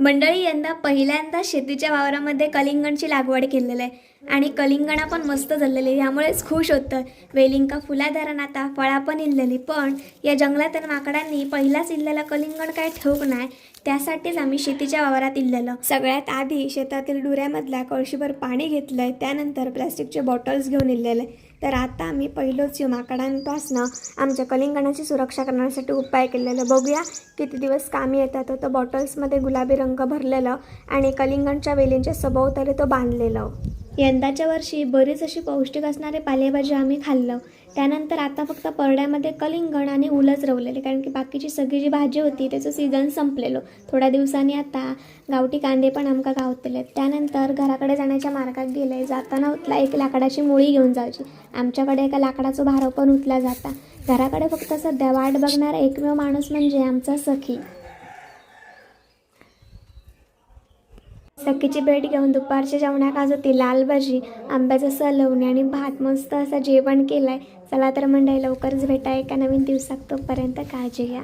मंडळी, यंदा पहिल्यांदा शेतीच्या वावरामध्ये कलिंगणची लागवड केलेली आहे आणि कलिंगणा पण मस्त झालेली, यामुळेच खुश होतं. वेलिंका फुला धरण आता फळा पण इल्लेली, पण या जंगलातील माकडांनी पहिलाच इल्लेला कलिंगण काय ठेवूक नाही, त्यासाठीच आम्ही शेतीच्या वावरात इल्लेलो. सगळ्यात आधी शेतातील डुऱ्यामधल्या कळशीभर पाणी घेतलंय, त्यानंतर प्लास्टिकचे बॉटल्स घेऊन इल्लेले. तर आता आम्ही पहिलोच माकडांपासनं आमच्या कलिंगणाची सुरक्षा करण्यासाठी उपाय केलेला. बघूया किती दिवस कामी येतात. तर बॉटल्समध्ये गुलाबी रंग भरलेलं आणि कलिंगणच्या वेलींच्या सभोवताली तो बांधलेलं. यंदाच्या वर्षी बरीच अशी पौष्टिक असणारे पालेभाजी आम्ही खाल्लं. त्यानंतर आता फक्त परड्यामध्ये कलिंगण आणि उलच रवलेले, कारण की बाकीची सगळी जी भाजी होती त्याचं सीझन संपलेलं. थोड्या दिवसांनी आता गावठी कांदे पण आमका गावतले. त्यानंतर घराकडे जाण्याच्या मार्गात गेले, जाताना उतला एक लाकडाची मुळी घेऊन जायची. आमच्याकडे एका लाकडाचं भारो पण उतला जाता. घराकडे फक्त सध्या वाट बघणारा एकमेव माणूस म्हणजे आमचा सखी. सखीची भेट घेऊन दुपारच्या जेवणात आज होती लाल भाजी, आंब्याचं सलवणी आणि भात. मस्त असं जेवण केलंय. चला तर मंडळी, लवकरच भेटा एका नवीन दिवसात. तोपर्यंत काळजी घ्या.